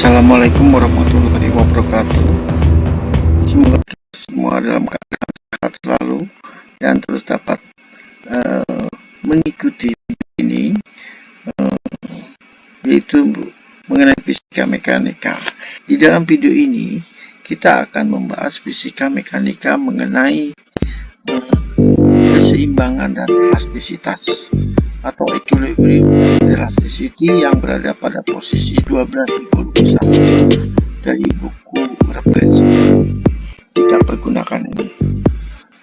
Assalamualaikum warahmatullahi wabarakatuh. Semoga kita semua dalam keadaan sehat selalu dan terus dapat mengikuti ini, yaitu mengenai fisika mekanika. Di dalam video ini kita akan membahas fisika mekanika mengenai keseimbangan dan elastisitas atau equilibrium elasticity yang berada pada posisi 12 dari buku referensi kita pergunakan ini.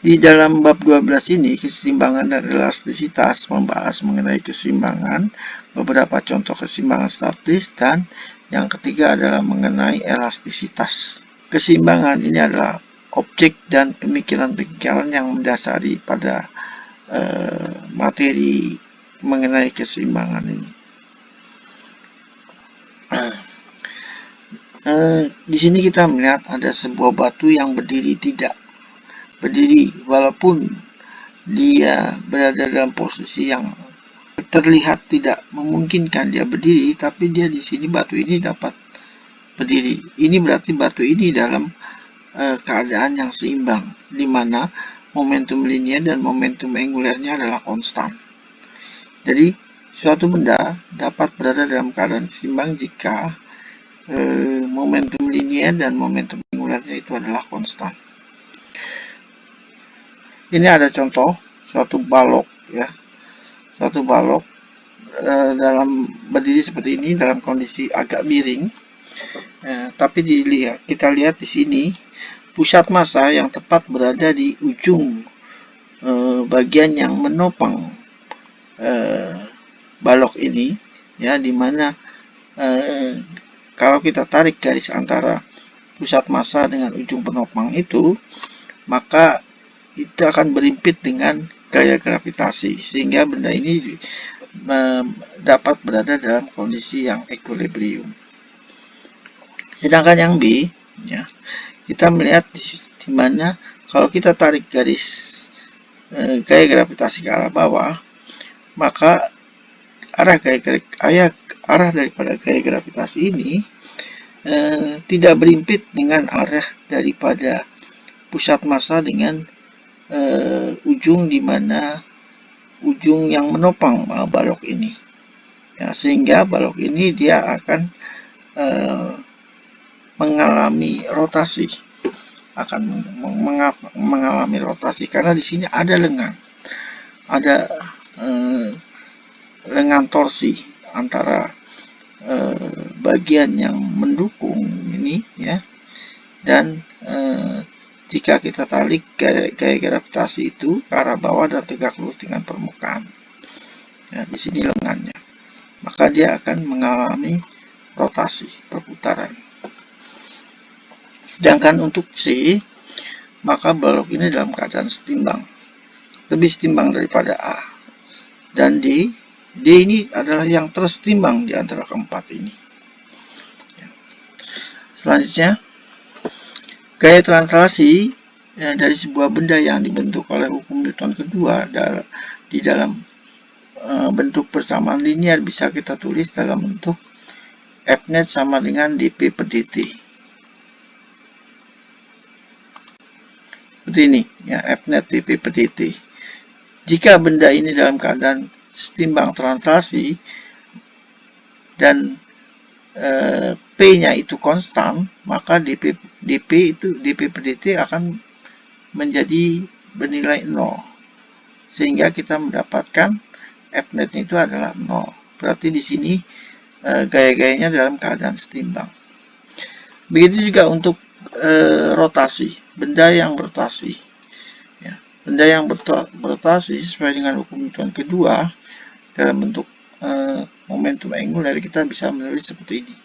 Di dalam bab 12 ini, keseimbangan dan elastisitas membahas mengenai keseimbangan, beberapa contoh keseimbangan statis, dan yang ketiga adalah mengenai elastisitas. Keseimbangan ini adalah objek dan pemikiran-pemikiran yang mendasari pada materi mengenai keseimbangan ini. Di sini kita melihat ada sebuah batu yang berdiri walaupun dia berada dalam posisi yang terlihat tidak memungkinkan dia berdiri, tapi dia di sini batu ini dapat berdiri. Ini berarti batu ini dalam keadaan yang seimbang, di mana momentum linier dan momentum angulernya adalah konstan. Jadi suatu benda dapat berada dalam keadaan seimbang jika momentum linier dan momentum angulernya itu adalah konstan. Ini ada contoh suatu balok, ya, suatu balok dalam berdiri seperti ini dalam kondisi agak miring. Tapi kita lihat di sini pusat massa yang tepat berada di ujung bagian yang menopang balok ini, ya, dimana kalau kita tarik garis antara pusat massa dengan ujung penopang itu, maka itu akan berimpit dengan gaya gravitasi, sehingga benda ini dapat berada dalam kondisi yang equilibrium. Sedangkan yang B, ya, kita melihat di mana kalau kita tarik garis gaya gravitasi ke arah bawah, maka arah daripada gaya gravitasi ini tidak berimpit dengan arah daripada pusat massa dengan ujung yang menopang balok ini, ya, sehingga balok ini dia akan mengalami rotasi, karena di sini ada lengan torsi antara bagian yang mendukung ini, ya, dan jika kita tarik gaya gravitasi itu ke arah bawah dan tegak lurus dengan permukaan, ya, di sini lengannya, maka dia akan mengalami rotasi, perputaran. Sedangkan untuk C, maka balok ini dalam keadaan setimbang, lebih setimbang daripada A. Dan D ini adalah yang tersetimbang di antara keempat ini. Selanjutnya, gaya translasi dari sebuah benda yang dibentuk oleh hukum Newton kedua di dalam bentuk persamaan linear bisa kita tulis dalam bentuk F net sama dengan dP per dt. Seperti ini, ya, F net dP per dt. Jika benda ini dalam keadaan setimbang translasi dan P-nya itu konstan, maka dP per dt akan menjadi bernilai 0, sehingga kita mendapatkan F net itu adalah 0. Berarti di sini gaya-gayanya dalam keadaan setimbang. Begitu juga untuk rotasi, benda yang berotasi, ya, benda yang berotasi sesuai dengan hukum Newton kedua dalam bentuk momentum angular, kita bisa menulis seperti ini.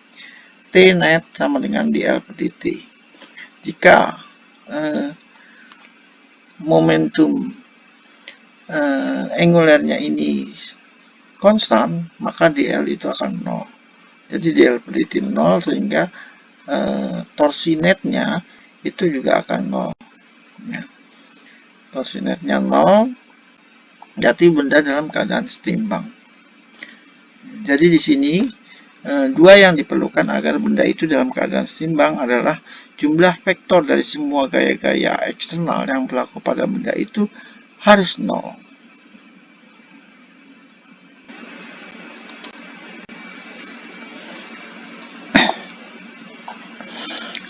T net sama dengan dL per dt. Jika momentum angularnya ini konstan, maka dL itu akan 0. Jadi dL per dt 0, sehingga torsi netnya itu juga akan 0. Ya. Torsi netnya 0, jadi benda dalam keadaan setimbang. Jadi di sini Dua yang diperlukan agar benda itu dalam keadaan seimbang adalah jumlah vektor dari semua gaya-gaya eksternal yang berlaku pada benda itu harus 0.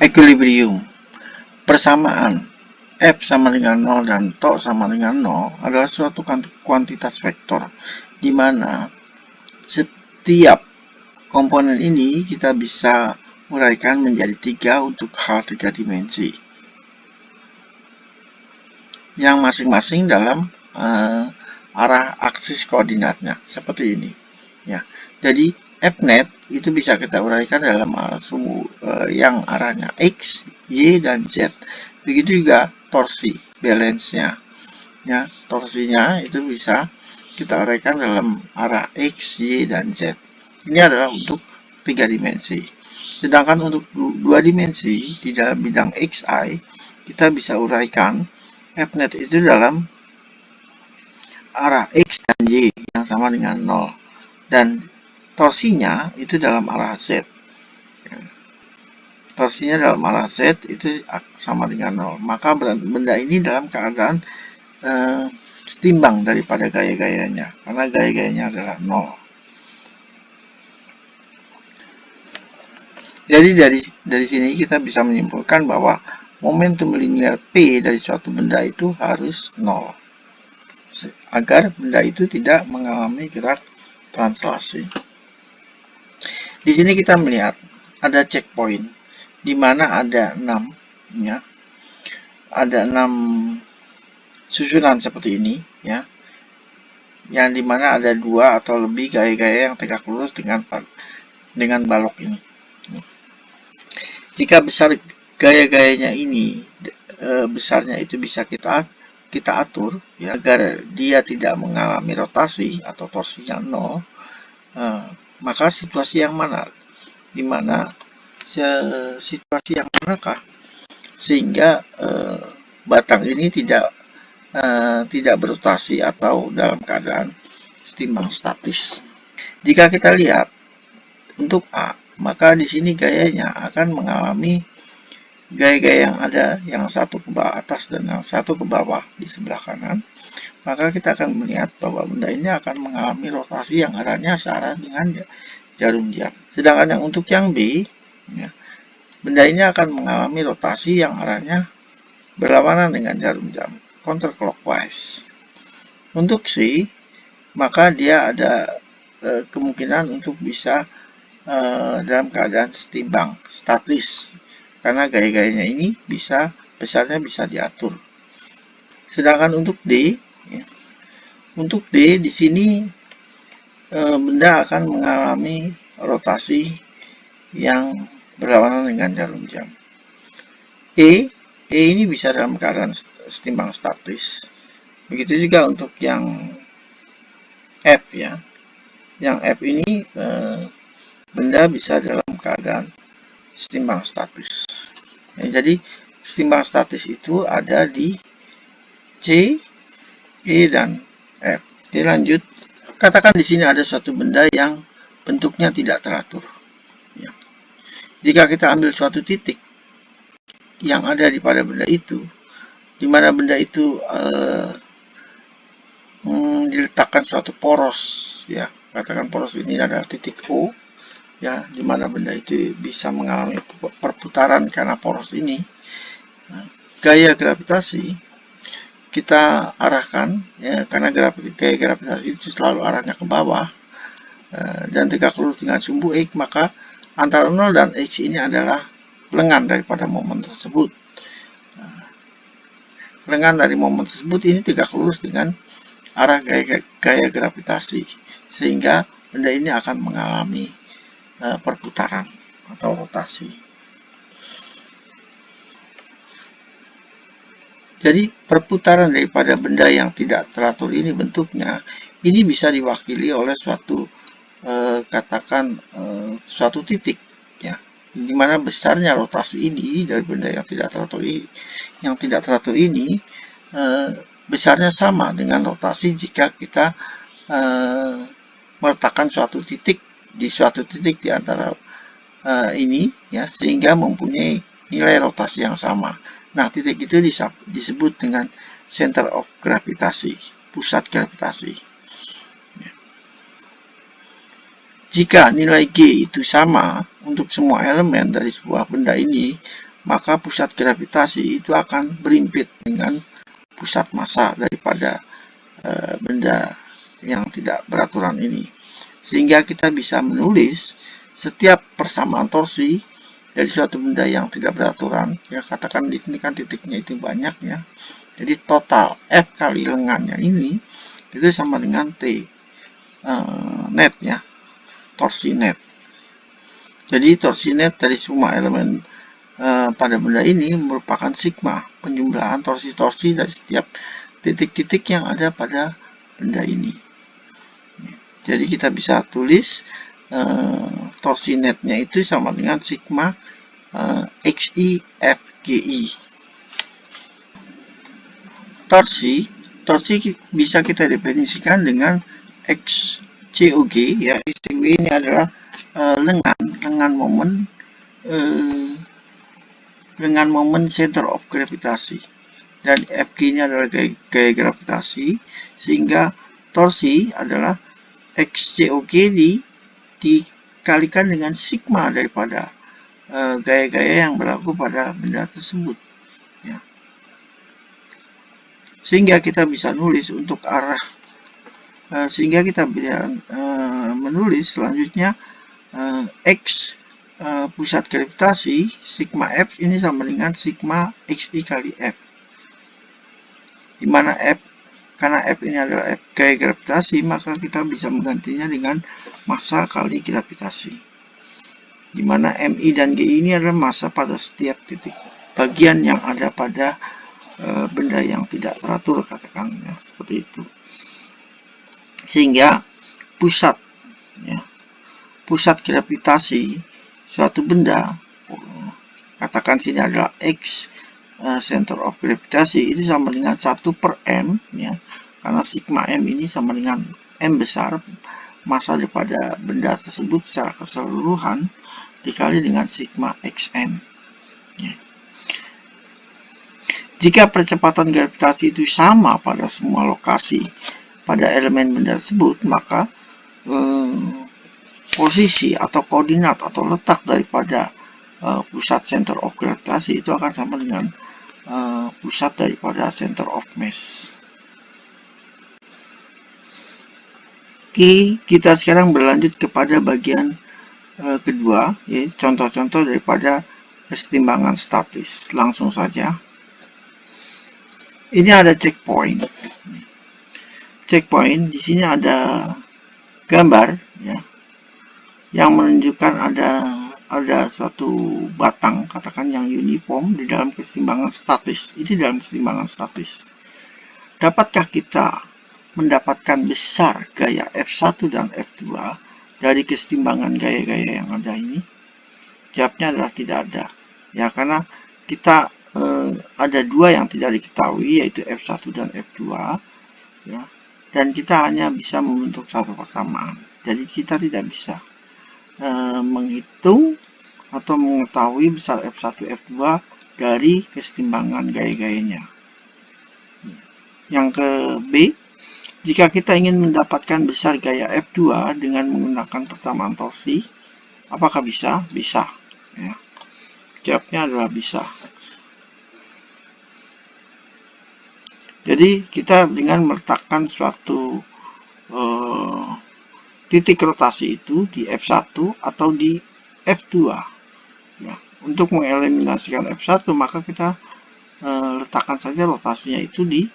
Equilibrium. Persamaan F sama dengan 0 dan TO sama dengan 0 adalah suatu kuantitas vektor, di mana setiap komponen ini kita bisa uraikan menjadi 3 untuk hal 3 dimensi, yang masing-masing dalam arah aksis koordinatnya, seperti ini. Ya, jadi Fnet itu bisa kita uraikan dalam yang arahnya X, Y, dan Z. Begitu juga torsi, balance-nya. Ya, torsinya itu bisa kita uraikan dalam arah X, Y, dan Z. Ini adalah untuk 3 dimensi. Sedangkan untuk 2 dimensi di dalam bidang XI, kita bisa uraikan Fnet itu dalam arah X dan Y yang sama dengan 0. Dan torsinya itu dalam arah Z. Torsinya dalam arah Z itu sama dengan 0. Maka benda ini dalam keadaan setimbang daripada gaya-gayanya, karena gaya-gayanya adalah 0. Jadi dari sini kita bisa menyimpulkan bahwa momentum linear P dari suatu benda itu harus 0, agar benda itu tidak mengalami gerak translasi. Di sini kita melihat ada checkpoint, di mana ada 6, ya, ada 6 susunan seperti ini, ya, yang dimana ada 2 atau lebih gaya-gaya yang tegak lurus dengan balok ini. Jika besar gaya-gayanya ini, besarnya itu bisa kita atur, ya, agar dia tidak mengalami rotasi atau torsi yang 0, maka situasi yang mana? Dimana situasi yang manakah sehingga batang ini tidak berotasi atau dalam keadaan setimbang statis. Jika kita lihat untuk A, maka di sini gayanya akan mengalami gaya-gaya yang ada, yang satu ke bawah atas dan yang satu ke bawah di sebelah kanan. Maka kita akan melihat bahwa benda ini akan mengalami rotasi yang arahnya searah dengan jarum jam. Sedangkan yang untuk yang B, ya, benda ini akan mengalami rotasi yang arahnya berlawanan dengan jarum jam, counterclockwise. Untuk C, maka dia ada kemungkinan untuk bisa dalam keadaan setimbang, statis, karena gaya-gayanya ini besarnya bisa diatur. Sedangkan untuk D, ya, untuk D di sini benda akan mengalami rotasi yang berlawanan dengan jarum jam. E ini bisa dalam keadaan setimbang statis. Begitu juga untuk yang F, ya. Yang F ini benda bisa dalam keadaan setimbang statis. Ya, jadi setimbang statis itu ada di C, E, dan F. Oke, lanjut. Katakan di sini ada suatu benda yang bentuknya tidak teratur. Ya. Jika kita ambil suatu titik yang ada di pada benda itu, di mana benda itu diletakkan suatu poros, ya, katakan poros ini adalah titik O, ya, di mana benda itu bisa mengalami perputaran karena poros ini. Nah, gaya gravitasi kita arahkan, ya, karena gaya gravitasi itu selalu arahnya ke bawah dan tegak lurus dengan sumbu X, maka antara 0 dan X ini adalah lengan daripada momen tersebut. Lengan dari momen tersebut ini tegak lurus dengan arah gaya gravitasi, sehingga benda ini akan mengalami perputaran atau rotasi. Jadi perputaran daripada benda yang tidak teratur ini bentuknya, ini bisa diwakili oleh suatu katakan suatu titik, ya, di mana besarnya rotasi ini dari benda yang tidak teratur ini besarnya sama dengan rotasi jika kita meletakkan suatu titik di suatu titik di antara ini ya, sehingga mempunyai nilai rotasi yang sama. Nah, titik itu disebut dengan center of gravitasi, pusat gravitasi. Jika nilai G itu sama untuk semua elemen dari sebuah benda ini, maka pusat gravitasi itu akan berimpit dengan pusat massa daripada benda yang tidak beraturan ini. Sehingga kita bisa menulis setiap persamaan torsi dari suatu benda yang tidak beraturan, ya katakan di sini kan titiknya itu banyak ya. Jadi total F kali lengannya ini itu sama dengan T net ya, torsi net. Jadi torsi net dari semua elemen pada benda ini merupakan sigma, penjumlahan torsi-torsi dari setiap titik-titik yang ada pada benda ini. Jadi kita bisa tulis torsi netnya itu sama dengan sigma XI FGI. Torsi bisa kita definisikan dengan XCOG ya. XCOG ini adalah lengan momen center of gravitasi, dan FG ini adalah gaya gravitasi, sehingga torsi adalah XCOG dikalikan dengan sigma daripada gaya-gaya yang berlaku pada benda tersebut ya. Sehingga kita bisa nulis untuk arah sehingga kita bisa menulis selanjutnya X pusat gravitasi sigma F ini sama dengan sigma XI kali F, dimana F, karena F ini adalah F gaya gravitasi, maka kita bisa menggantinya dengan massa kali gravitasi, dimana MI dan GI ini adalah massa pada setiap titik bagian yang ada pada benda yang tidak teratur, katakan ya, seperti itu. Sehingga pusat gravitasi suatu benda, katakan sini adalah X center of gravitasi, itu sama dengan 1/m ya, karena sigma M ini sama dengan M besar, massa daripada benda tersebut secara keseluruhan, dikali dengan sigma xm ya. Jika percepatan gravitasi itu sama pada semua lokasi pada elemen benda tersebut, maka posisi atau koordinat atau letak daripada pusat center of gravitasi itu akan sama dengan pusat daripada center of mass. Oke, kita sekarang berlanjut kepada bagian kedua, ya, contoh-contoh daripada kesetimbangan statis. Langsung saja. Ini ada checkpoint. Checkpoint di sini ada gambar ya, yang menunjukkan ada suatu batang, katakan yang uniform di dalam kesetimbangan statis. Ini dalam kesetimbangan statis. Dapatkah kita mendapatkan besar gaya F1 dan F2 dari kesetimbangan gaya-gaya yang ada ini? Jawabnya adalah tidak ada. Ya, karena kita ada dua yang tidak diketahui, yaitu F1 dan F2. Ya, dan kita hanya bisa membentuk satu persamaan. Jadi kita tidak bisa menghitung atau mengetahui besar F1, F2 dari kesetimbangan gaya-gayanya. Yang ke B, jika kita ingin mendapatkan besar gaya F2 dengan menggunakan persamaan torsi, apakah bisa? Bisa. Ya. Jawabnya adalah bisa. Jadi kita dengan meletakkan suatu titik rotasi itu di F1 atau di F2. Ya. Untuk mengeliminasikan F1, maka kita letakkan saja rotasinya itu di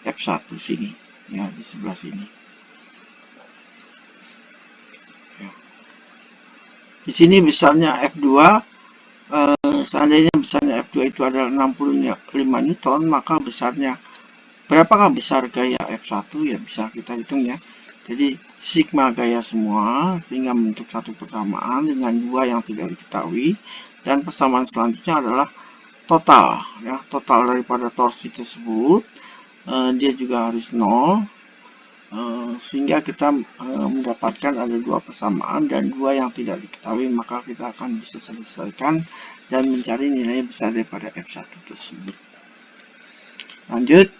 F1 sini, ya, di sebelah sini. Ya. Di sini besarnya F2, seandainya besarnya F2 itu adalah 65 Newton, maka berapakah besar gaya F1? Ya bisa kita hitung ya. Jadi sigma gaya semua, sehingga membentuk satu persamaan dengan dua yang tidak diketahui, dan persamaan selanjutnya adalah total ya, total daripada torsi tersebut. Dia juga harus 0, sehingga kita mendapatkan ada dua persamaan dan dua yang tidak diketahui, maka kita akan bisa selesaikan dan mencari nilai besar daripada F1 tersebut. Lanjut.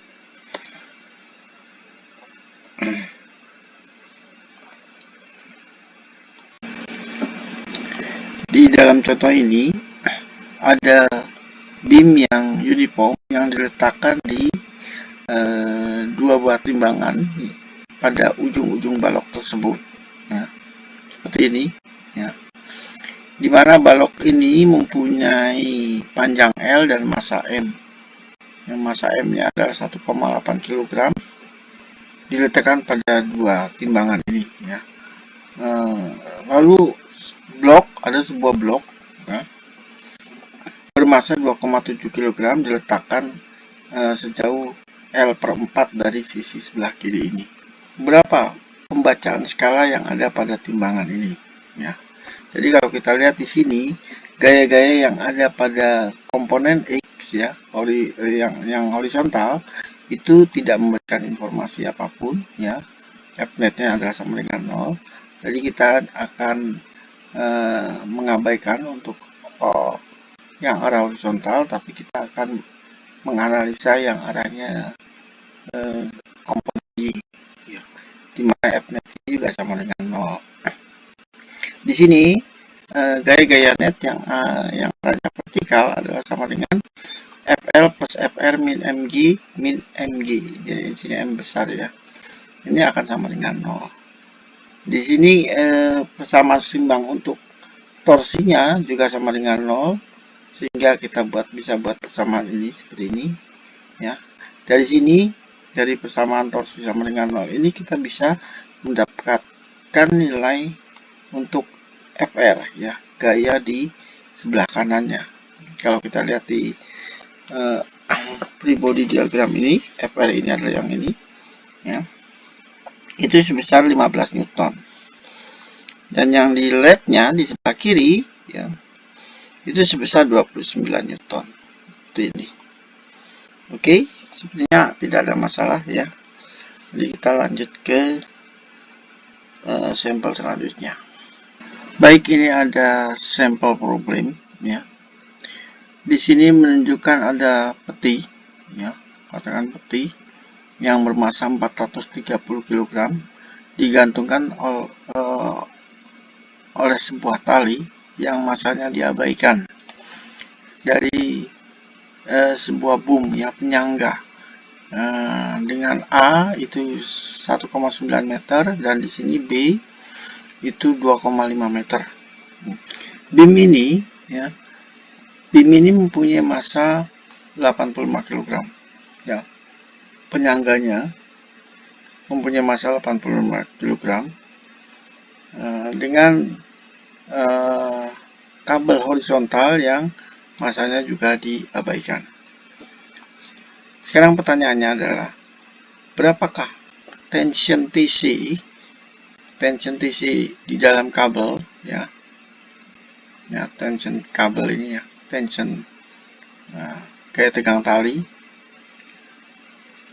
Di dalam contoh ini ada beam yang uniform yang diletakkan di dua buah timbangan pada ujung-ujung balok tersebut, ya, seperti ini, ya, di mana balok ini mempunyai panjang L dan massa M. Yang massa M-nya adalah 1,8 kg, diletakkan pada dua timbangan ini, ya. Lalu ada sebuah blok, ya, bermassa 2,7 kg diletakkan sejauh L/4 dari sisi sebelah kiri ini. Berapa pembacaan skala yang ada pada timbangan ini, ya. Jadi kalau kita lihat di sini, gaya-gaya yang ada pada komponen X, ya, yang horizontal itu tidak memberikan informasi apapun, ya. F-net-nya adalah sama dengan 0. Jadi kita akan mengabaikan untuk yang arah horizontal, tapi kita akan menganalisa yang arahnya komponen Y, ya, di mana F-net juga sama dengan 0. Di sini gaya-gaya net yang arahnya vertikal adalah sama dengan FL plus FR min MG min MG. Jadi di sini M besar, ya. Ini akan sama dengan 0. Di sini persamaan seimbang untuk torsinya juga sama dengan 0, sehingga kita bisa buat persamaan ini seperti ini, ya. Dari sini, dari persamaan torsi sama dengan 0 ini kita bisa mendapatkan nilai untuk FR, ya, gaya di sebelah kanannya. Kalau kita lihat di free body diagram ini, FR ini adalah yang ini, ya, itu sebesar 15 Newton. Dan yang di lab-nya di sebelah kiri, ya, itu sebesar 29 Newton. Itu ini. Oke, sepertinya tidak ada masalah, ya. Jadi kita lanjut ke sampel selanjutnya. Baik, ini ada sampel problem, ya. Di sini menunjukkan ada peti, ya, katakan peti yang bermassa 430 kg digantungkan oleh sebuah tali yang massanya diabaikan dari sebuah boom, ya, penyangga dengan A itu 1,9 meter dan di sini B itu 2,5 meter. Beam ini, ya, mempunyai massa 85 kg, ya. Penyangganya mempunyai massa 85 kg dengan kabel horizontal yang massanya juga diabaikan. Sekarang pertanyaannya adalah, berapakah tension TC di dalam kabel, ya, tension kabel ini, ya, tension kayak tegang tali.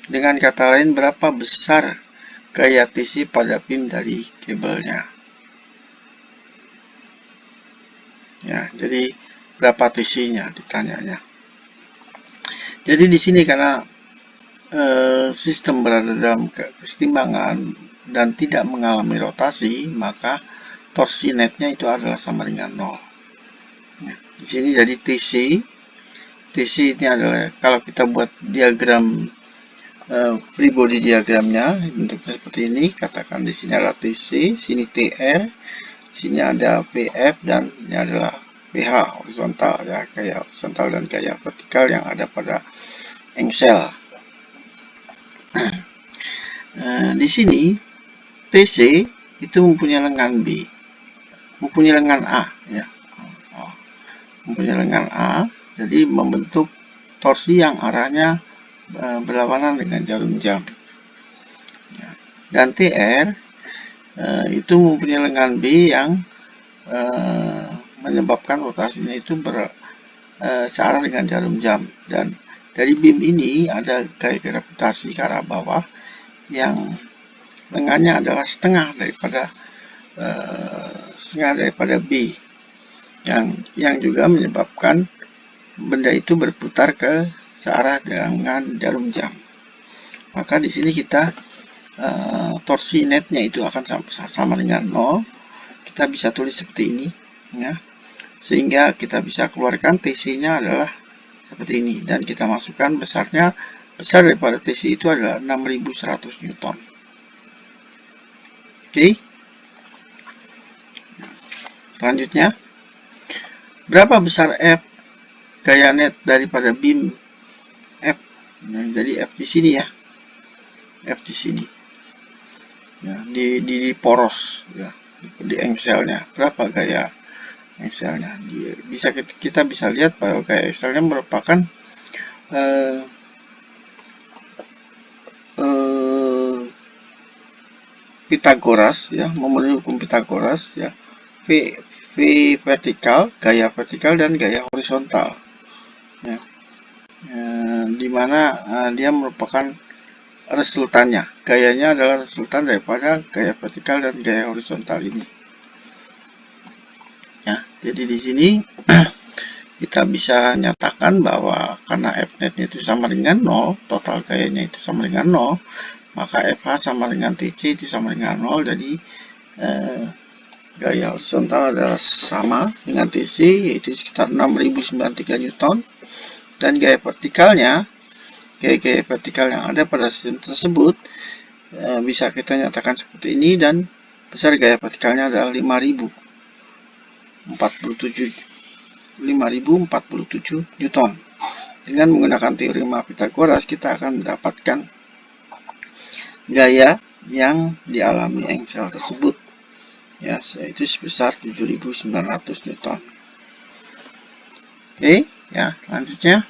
Dengan kata lain, berapa besar gaya TC pada beam dari kabelnya, ya. Jadi berapa TC-nya ditanyanya. Jadi di sini karena sistem berada dalam keseimbangan dan tidak mengalami rotasi, maka torsi netnya itu adalah sama dengan 0. Ya, di sini jadi TC ini adalah, kalau kita buat diagram free body diagramnya bentuknya seperti ini, katakan di sini adalah TC, sini TR, sini ada PF, dan ini adalah PH horizontal, ya, gaya horizontal dan gaya vertikal yang ada pada engsel. Di sini TC itu mempunyai lengan B, mempunyai lengan A, ya, mempunyai lengan A, jadi membentuk torsi yang arahnya berlawanan dengan jarum jam. Ya. Dan TR itu mempunyai lengan B yang menyebabkan rotasinya itu searah dengan jarum jam. Dan dari beam ini ada gaya gravitasi ke arah bawah yang lengannya adalah setengah daripada B, yang juga menyebabkan benda itu berputar ke searah dengan jarum jam. Maka di sini kita torsi netnya itu akan sama dengan 0. Kita bisa tulis seperti ini, ya, sehingga kita bisa keluarkan TC-nya adalah seperti ini, dan kita masukkan besar daripada TC itu adalah 6100 Newton. Oke. Selanjutnya, berapa besar F gaya net daripada beam F? Nah, jadi F di sini ya, F di sini, ya, di poros, ya, di engselnya. Berapa gaya engselnya? Kita bisa lihat bahwa gaya engselnya merupakan Pitagoras, ya, memenuhi hukum Pitagoras, ya. V vertikal, gaya vertikal, dan gaya horizontal, ya. Dimana dia merupakan resultannya, gayanya adalah resultan daripada gaya vertikal dan gaya horizontal ini, ya. Jadi di sini kita bisa nyatakan bahwa karena F-net itu sama dengan 0, total gayanya itu sama dengan 0, maka FH sama dengan TC itu sama dengan 0. Jadi gaya horizontal adalah sama dengan TC, yaitu sekitar 6093 Newton. Dan gaya vertikalnya, gaya vertikal yang ada pada sistem tersebut bisa kita nyatakan seperti ini, dan besar gaya vertikalnya adalah 5047 Newton. Dengan menggunakan teorema Pitagoras, kita akan mendapatkan gaya yang dialami engsel tersebut, ya, yaitu sebesar 7900 Newton. Oke, ya, selanjutnya